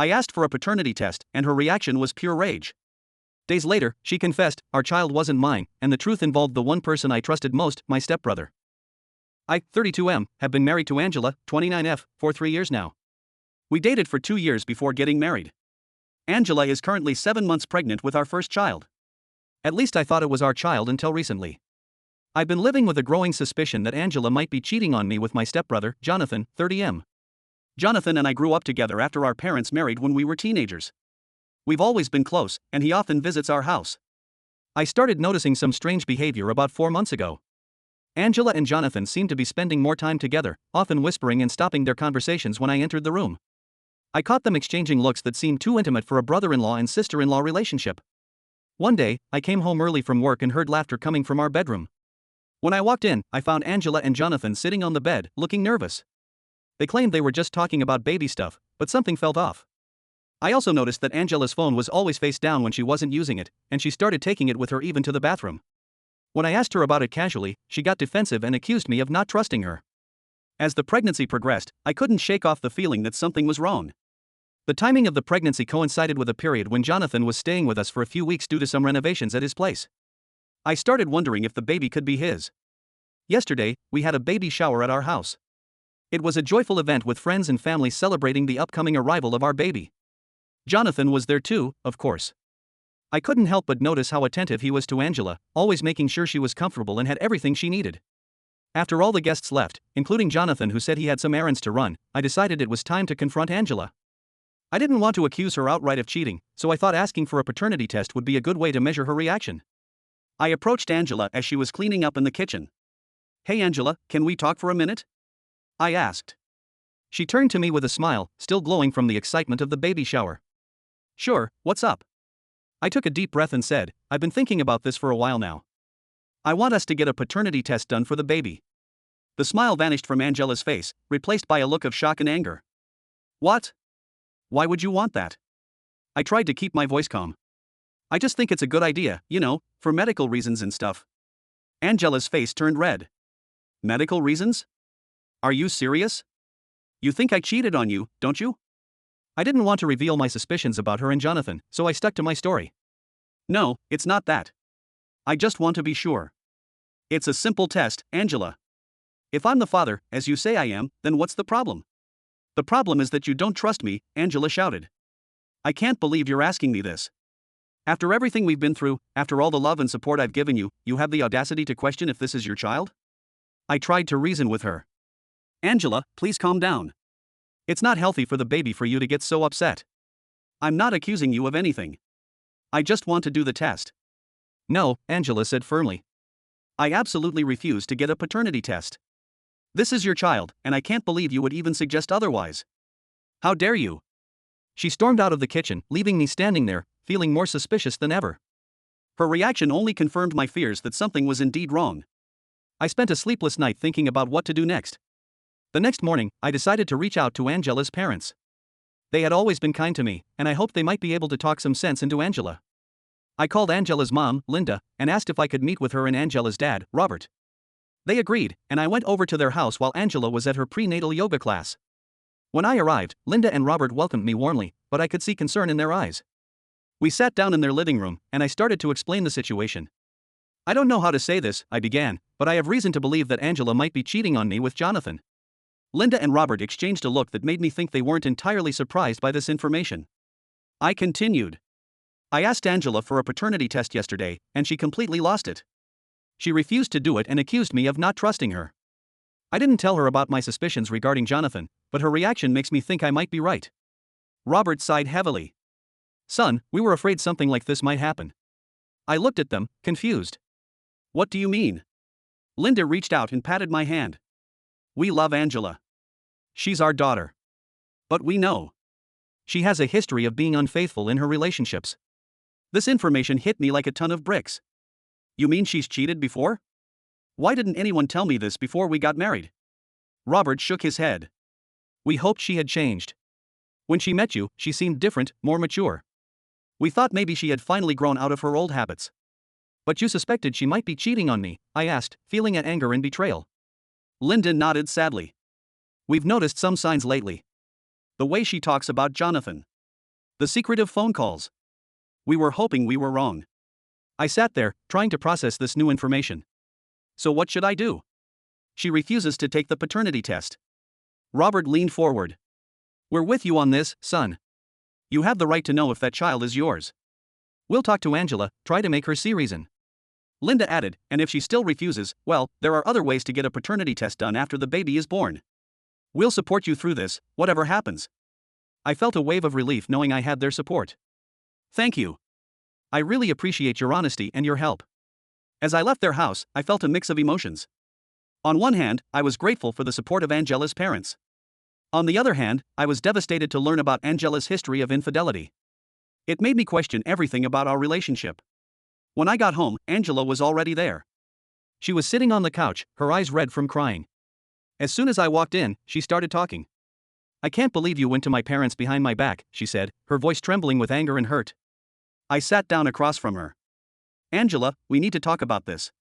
I asked for a paternity test, and her reaction was pure rage. Days later, she confessed, our child wasn't mine, and the truth involved the one person I trusted most, my stepbrother. I, 32M, have been married to Angela, 29F, for 3 years now. We dated for 2 years before getting married. Angela is currently 7 months pregnant with our first child. At least I thought it was our child until recently. I've been living with a growing suspicion that Angela might be cheating on me with my stepbrother, Jonathan, 30M. Jonathan and I grew up together after our parents married when we were teenagers. We've always been close, and he often visits our house. I started noticing some strange behavior about 4 months ago. Angela and Jonathan seemed to be spending more time together, often whispering and stopping their conversations when I entered the room. I caught them exchanging looks that seemed too intimate for a brother-in-law and sister-in-law relationship. One day, I came home early from work and heard laughter coming from our bedroom. When I walked in, I found Angela and Jonathan sitting on the bed, looking nervous. They claimed they were just talking about baby stuff, but something felt off. I also noticed that Angela's phone was always face down when she wasn't using it, and she started taking it with her even to the bathroom. When I asked her about it casually, she got defensive and accused me of not trusting her. As the pregnancy progressed, I couldn't shake off the feeling that something was wrong. The timing of the pregnancy coincided with a period when Jonathan was staying with us for a few weeks due to some renovations at his place. I started wondering if the baby could be his. Yesterday, we had a baby shower at our house. It was a joyful event with friends and family celebrating the upcoming arrival of our baby. Jonathan was there too, of course. I couldn't help but notice how attentive he was to Angela, always making sure she was comfortable and had everything she needed. After all the guests left, including Jonathan who said he had some errands to run, I decided it was time to confront Angela. I didn't want to accuse her outright of cheating, so I thought asking for a paternity test would be a good way to measure her reaction. I approached Angela as she was cleaning up in the kitchen. Hey Angela, can we talk for a minute? I asked. She turned to me with a smile, still glowing from the excitement of the baby shower. Sure, what's up? I took a deep breath and said, I've been thinking about this for a while now. I want us to get a paternity test done for the baby. The smile vanished from Angela's face, replaced by a look of shock and anger. What? Why would you want that? I tried to keep my voice calm. I just think it's a good idea, for medical reasons and stuff. Angela's face turned red. Medical reasons? Are you serious? You think I cheated on you, don't you? I didn't want to reveal my suspicions about her and Jonathan, so I stuck to my story. No, it's not that. I just want to be sure. It's a simple test, Angela. If I'm the father, as you say I am, then what's the problem? The problem is that you don't trust me, Angela shouted. I can't believe you're asking me this. After everything we've been through, after all the love and support I've given you, you have the audacity to question if this is your child? I tried to reason with her. Angela, please calm down. It's not healthy for the baby for you to get so upset. I'm not accusing you of anything. I just want to do the test. No, Angela said firmly. I absolutely refuse to get a paternity test. This is your child, and I can't believe you would even suggest otherwise. How dare you? She stormed out of the kitchen, leaving me standing there, feeling more suspicious than ever. Her reaction only confirmed my fears that something was indeed wrong. I spent a sleepless night thinking about what to do next. The next morning, I decided to reach out to Angela's parents. They had always been kind to me, and I hoped they might be able to talk some sense into Angela. I called Angela's mom, Linda, and asked if I could meet with her and Angela's dad, Robert. They agreed, and I went over to their house while Angela was at her prenatal yoga class. When I arrived, Linda and Robert welcomed me warmly, but I could see concern in their eyes. We sat down in their living room, and I started to explain the situation. I don't know how to say this, I began, but I have reason to believe that Angela might be cheating on me with Jonathan. Linda and Robert exchanged a look that made me think they weren't entirely surprised by this information. I continued. I asked Angela for a paternity test yesterday, and she completely lost it. She refused to do it and accused me of not trusting her. I didn't tell her about my suspicions regarding Jonathan, but her reaction makes me think I might be right. Robert sighed heavily. Son, we were afraid something like this might happen. I looked at them, confused. What do you mean? Linda reached out and patted my hand. We love Angela. She's our daughter. But we know. She has a history of being unfaithful in her relationships. This information hit me like a ton of bricks. You mean she's cheated before? Why didn't anyone tell me this before we got married? Robert shook his head. We hoped she had changed. When she met you, she seemed different, more mature. We thought maybe she had finally grown out of her old habits. But you suspected she might be cheating on me, I asked, feeling at anger and betrayal. Linda nodded sadly. We've noticed some signs lately. The way she talks about Jonathan. The secretive phone calls. We were hoping we were wrong. I sat there, trying to process this new information. So what should I do? She refuses to take the paternity test. Robert leaned forward. We're with you on this, son. You have the right to know if that child is yours. We'll talk to Angela, try to make her see reason. Linda added, and if she still refuses, well, there are other ways to get a paternity test done after the baby is born. We'll support you through this, whatever happens. I felt a wave of relief knowing I had their support. Thank you. I really appreciate your honesty and your help. As I left their house, I felt a mix of emotions. On one hand, I was grateful for the support of Angela's parents. On the other hand, I was devastated to learn about Angela's history of infidelity. It made me question everything about our relationship. When I got home, Angela was already there. She was sitting on the couch, her eyes red from crying. As soon as I walked in, she started talking. I can't believe you went to my parents behind my back, she said, her voice trembling with anger and hurt. I sat down across from her. Angela, we need to talk about this.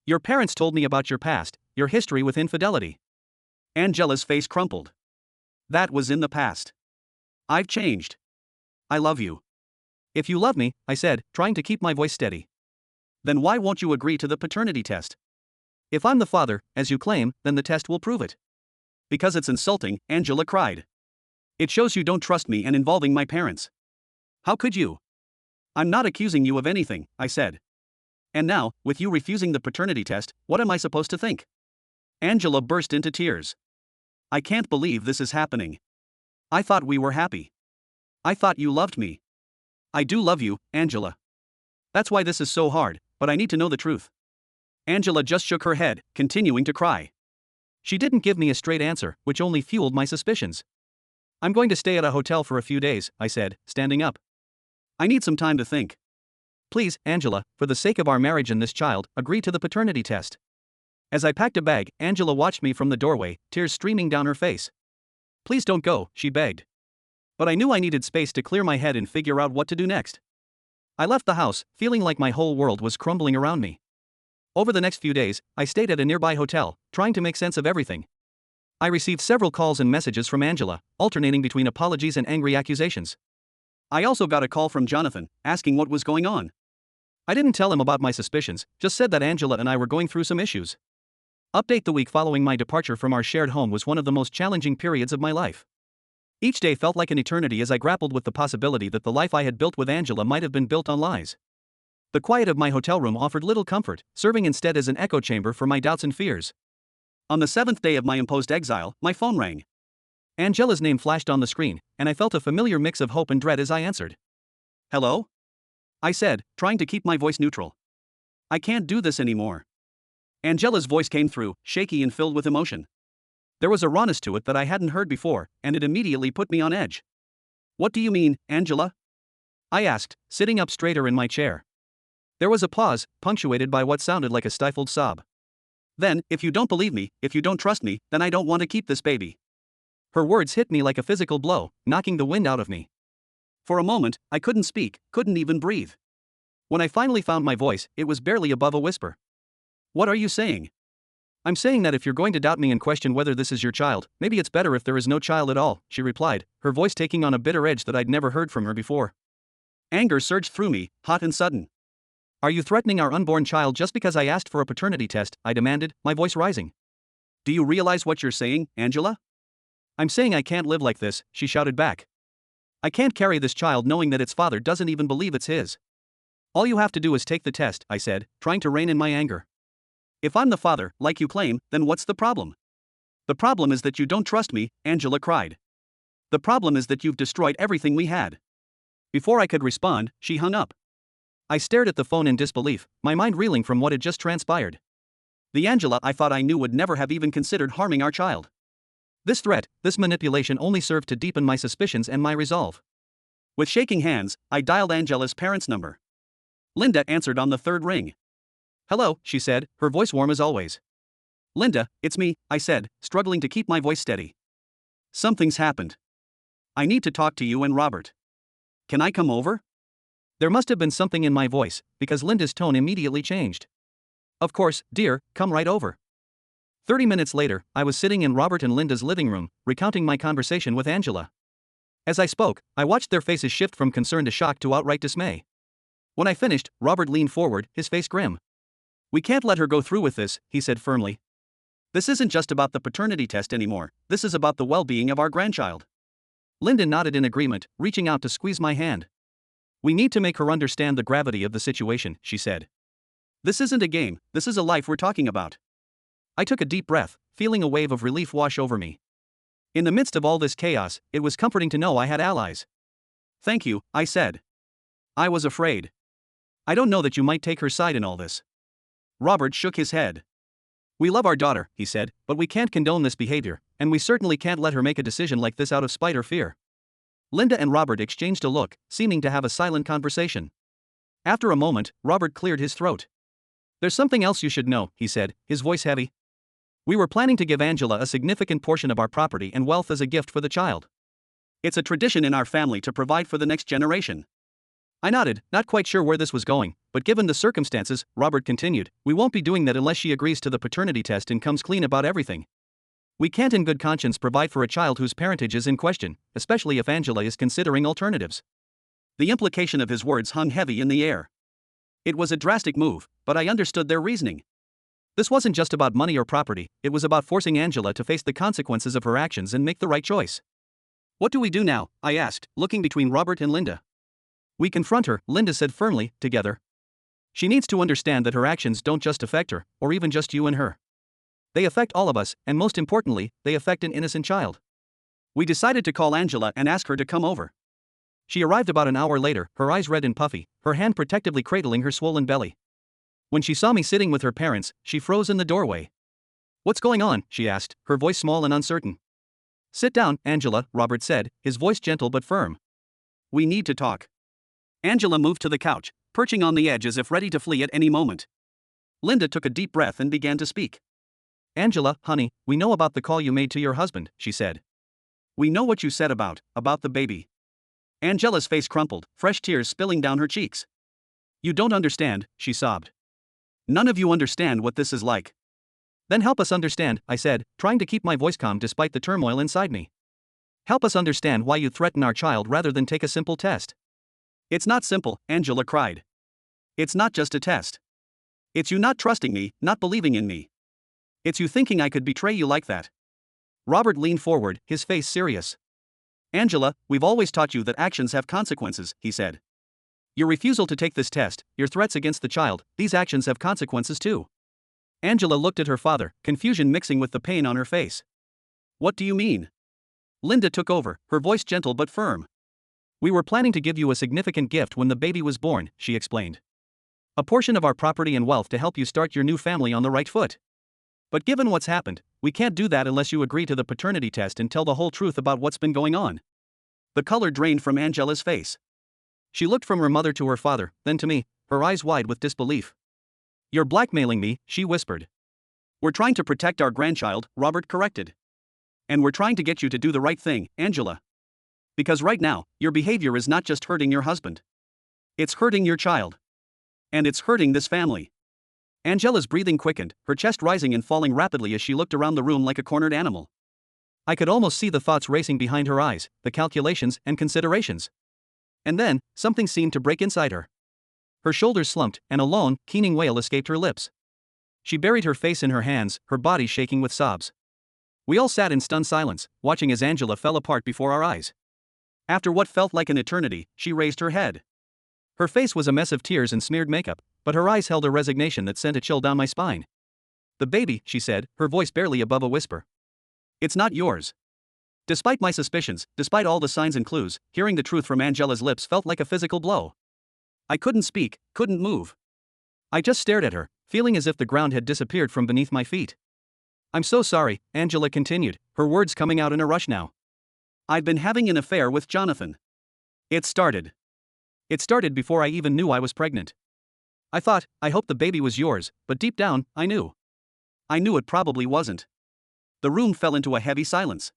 Your parents told me about your past, your history with infidelity. Angela's face crumpled. That was in the past. I've changed. I love you. If you love me, I said, trying to keep my voice steady. Then why won't you agree to the paternity test? If I'm the father, as you claim, then the test will prove it. Because it's insulting, Angela cried. It shows you don't trust me and involving my parents. How could you? I'm not accusing you of anything, I said. And now, with you refusing the paternity test, what am I supposed to think? Angela burst into tears. I can't believe this is happening. I thought we were happy. I thought you loved me. I do love you, Angela. That's why this is so hard, but I need to know the truth. Angela just shook her head, continuing to cry. She didn't give me a straight answer, which only fueled my suspicions. I'm going to stay at a hotel for a few days, I said, standing up. I need some time to think. Please, Angela, for the sake of our marriage and this child, agree to the paternity test. As I packed a bag, Angela watched me from the doorway, tears streaming down her face. Please don't go, she begged. But I knew I needed space to clear my head and figure out what to do next. I left the house, feeling like my whole world was crumbling around me. Over the next few days, I stayed at a nearby hotel, trying to make sense of everything. I received several calls and messages from Angela, alternating between apologies and angry accusations. I also got a call from Jonathan, asking what was going on. I didn't tell him about my suspicions, just said that Angela and I were going through some issues. Update: the week following my departure from our shared home was one of the most challenging periods of my life. Each day felt like an eternity as I grappled with the possibility that the life I had built with Angela might have been built on lies. The quiet of my hotel room offered little comfort, serving instead as an echo chamber for my doubts and fears. On the 7th day of my imposed exile, my phone rang. Angela's name flashed on the screen, and I felt a familiar mix of hope and dread as I answered. Hello? I said, trying to keep my voice neutral. I can't do this anymore. Angela's voice came through, shaky and filled with emotion. There was a rawness to it that I hadn't heard before, and it immediately put me on edge. What do you mean, Angela? I asked, sitting up straighter in my chair. There was a pause, punctuated by what sounded like a stifled sob. Then, if you don't believe me, if you don't trust me, then I don't want to keep this baby. Her words hit me like a physical blow, knocking the wind out of me. For a moment, I couldn't speak, couldn't even breathe. When I finally found my voice, it was barely above a whisper. What are you saying? I'm saying that if you're going to doubt me and question whether this is your child, maybe it's better if there is no child at all, she replied, her voice taking on a bitter edge that I'd never heard from her before. Anger surged through me, hot and sudden. Are you threatening our unborn child just because I asked for a paternity test? I demanded, my voice rising. Do you realize what you're saying, Angela? I'm saying I can't live like this, she shouted back. I can't carry this child knowing that its father doesn't even believe it's his. All you have to do is take the test, I said, trying to rein in my anger. If I'm the father, like you claim, then what's the problem? The problem is that you don't trust me, Angela cried. The problem is that you've destroyed everything we had. Before I could respond, she hung up. I stared at the phone in disbelief, my mind reeling from what had just transpired. The Angela I thought I knew would never have even considered harming our child. This threat, this manipulation only served to deepen my suspicions and my resolve. With shaking hands, I dialed Angela's parents' number. Linda answered on the third ring. Hello, she said, her voice warm as always. Linda, it's me, I said, struggling to keep my voice steady. Something's happened. I need to talk to you and Robert. Can I come over? There must have been something in my voice, because Linda's tone immediately changed. Of course, dear, come right over. 30 minutes later, I was sitting in Robert and Linda's living room, recounting my conversation with Angela. As I spoke, I watched their faces shift from concern to shock to outright dismay. When I finished, Robert leaned forward, his face grim. "We can't let her go through with this," he said firmly. "This isn't just about the paternity test anymore, this is about the well-being of our grandchild." Linda nodded in agreement, reaching out to squeeze my hand. "We need to make her understand the gravity of the situation," she said. "This isn't a game, this is a life we're talking about." I took a deep breath, feeling a wave of relief wash over me. In the midst of all this chaos, it was comforting to know I had allies. "Thank you," I said. "I was afraid. I don't know that you might take her side in all this." Robert shook his head. "We love our daughter," he said, "but we can't condone this behavior, and we certainly can't let her make a decision like this out of spite or fear." Linda and Robert exchanged a look, seeming to have a silent conversation. After a moment, Robert cleared his throat. "There's something else you should know," he said, his voice heavy. "We were planning to give Angela a significant portion of our property and wealth as a gift for the child. It's a tradition in our family to provide for the next generation." I nodded, not quite sure where this was going, but given the circumstances, Robert continued, "We won't be doing that unless she agrees to the paternity test and comes clean about everything. We can't in good conscience provide for a child whose parentage is in question, especially if Angela is considering alternatives." The implication of his words hung heavy in the air. It was a drastic move, but I understood their reasoning. This wasn't just about money or property, it was about forcing Angela to face the consequences of her actions and make the right choice. "What do we do now?" I asked, looking between Robert and Linda. "We confront her," Linda said firmly, "together. She needs to understand that her actions don't just affect her, or even just you and her. They affect all of us, and most importantly, they affect an innocent child." We decided to call Angela and ask her to come over. She arrived about an hour later, her eyes red and puffy, her hand protectively cradling her swollen belly. When she saw me sitting with her parents, she froze in the doorway. "What's going on?" she asked, her voice small and uncertain. "Sit down, Angela," Robert said, his voice gentle but firm. "We need to talk." Angela moved to the couch, perching on the edge as if ready to flee at any moment. Linda took a deep breath and began to speak. "Angela, honey, we know about the call you made to your husband," she said. "We know what you said about the baby." Angela's face crumpled, fresh tears spilling down her cheeks. "You don't understand," she sobbed. "None of you understand what this is like." "Then help us understand," I said, trying to keep my voice calm despite the turmoil inside me. "Help us understand why you threaten our child rather than take a simple test." "It's not simple," Angela cried. "It's not just a test. It's you not trusting me, not believing in me. It's you thinking I could betray you like that." Robert leaned forward, his face serious. "Angela, we've always taught you that actions have consequences," he said. "Your refusal to take this test, your threats against the child, these actions have consequences too." Angela looked at her father, confusion mixing with the pain on her face. "What do you mean?" Linda took over, her voice gentle but firm. "We were planning to give you a significant gift when the baby was born," she explained. "A portion of our property and wealth to help you start your new family on the right foot. But given what's happened, we can't do that unless you agree to the paternity test and tell the whole truth about what's been going on." The color drained from Angela's face. She looked from her mother to her father, then to me, her eyes wide with disbelief. "You're blackmailing me," she whispered. "We're trying to protect our grandchild," Robert corrected. "And we're trying to get you to do the right thing, Angela. Because right now, your behavior is not just hurting your husband. It's hurting your child. And it's hurting this family." Angela's breathing quickened, her chest rising and falling rapidly as she looked around the room like a cornered animal. I could almost see the thoughts racing behind her eyes, the calculations and considerations. And then, something seemed to break inside her. Her shoulders slumped, and a lone, keening wail escaped her lips. She buried her face in her hands, her body shaking with sobs. We all sat in stunned silence, watching as Angela fell apart before our eyes. After what felt like an eternity, she raised her head. Her face was a mess of tears and smeared makeup, but her eyes held a resignation that sent a chill down my spine. "The baby," she said, her voice barely above a whisper. "It's not yours." Despite my suspicions, despite all the signs and clues, hearing the truth from Angela's lips felt like a physical blow. I couldn't speak, couldn't move. I just stared at her, feeling as if the ground had disappeared from beneath my feet. "I'm so sorry," Angela continued, her words coming out in a rush now. "I've been having an affair with Jonathan. It started before I even knew I was pregnant. I hoped the baby was yours, but deep down, I knew. I knew it probably wasn't." The room fell into a heavy silence.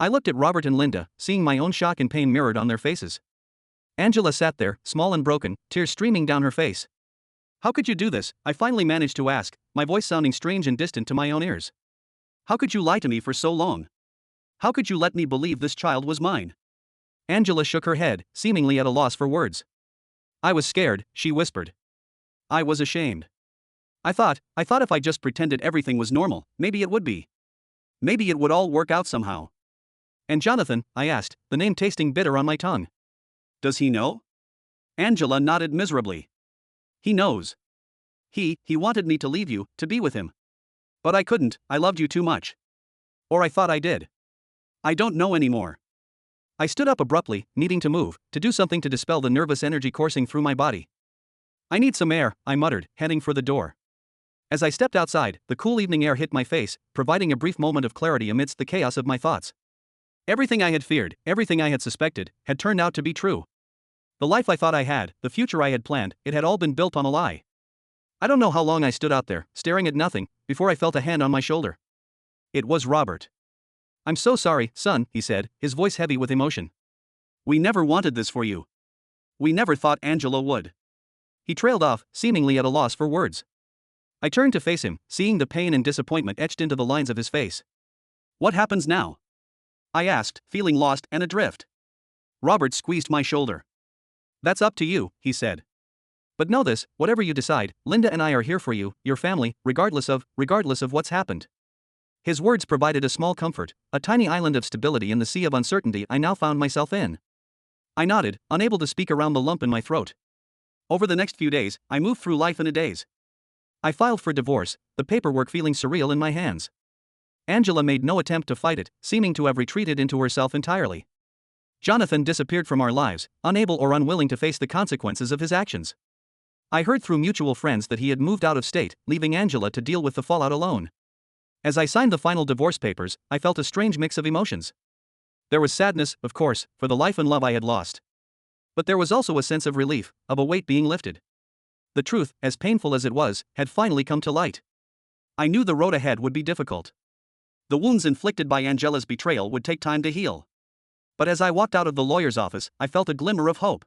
I looked at Robert and Linda, seeing my own shock and pain mirrored on their faces. Angela sat there, small and broken, tears streaming down her face. "How could you do this?" I finally managed to ask, my voice sounding strange and distant to my own ears. "How could you lie to me for so long? How could you let me believe this child was mine?" Angela shook her head, seemingly at a loss for words. I was scared, she whispered. I was ashamed. I thought if I just pretended everything was normal, maybe it would be. Maybe it would all work out somehow. And Jonathan, I asked, the name tasting bitter on my tongue. Does he know? Angela nodded miserably. He knows. He wanted me to leave you, to be with him. But I couldn't, I loved you too much. Or I thought I did. I don't know anymore. I stood up abruptly, needing to move, to do something to dispel the nervous energy coursing through my body. I need some air, I muttered, heading for the door. As I stepped outside, the cool evening air hit my face, providing a brief moment of clarity amidst the chaos of my thoughts. Everything I had feared, everything I had suspected, had turned out to be true. The life I thought I had, the future I had planned, it had all been built on a lie. I don't know how long I stood out there, staring at nothing, before I felt a hand on my shoulder. It was Robert. I'm so sorry, son, he said, his voice heavy with emotion. We never wanted this for you. We never thought Angela would. He trailed off, seemingly at a loss for words. I turned to face him, seeing the pain and disappointment etched into the lines of his face. What happens now? I asked, feeling lost and adrift. Robert squeezed my shoulder. That's up to you, he said. But know this, whatever you decide, Linda and I are here for you, your family, regardless of what's happened. His words provided a small comfort, a tiny island of stability in the sea of uncertainty I now found myself in. I nodded, unable to speak around the lump in my throat. Over the next few days, I moved through life in a daze. I filed for divorce, the paperwork feeling surreal in my hands. Angela made no attempt to fight it, seeming to have retreated into herself entirely. Jonathan disappeared from our lives, unable or unwilling to face the consequences of his actions. I heard through mutual friends that he had moved out of state, leaving Angela to deal with the fallout alone. As I signed the final divorce papers, I felt a strange mix of emotions. There was sadness, of course, for the life and love I had lost. But there was also a sense of relief, of a weight being lifted. The truth, as painful as it was, had finally come to light. I knew the road ahead would be difficult. The wounds inflicted by Angela's betrayal would take time to heal. But as I walked out of the lawyer's office, I felt a glimmer of hope.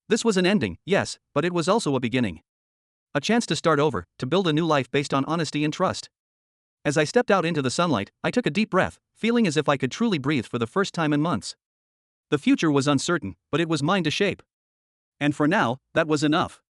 This was an ending, yes, but it was also a beginning. A chance to start over, to build a new life based on honesty and trust. As I stepped out into the sunlight, I took a deep breath, feeling as if I could truly breathe for the first time in months. The future was uncertain, but it was mine to shape. And for now, that was enough.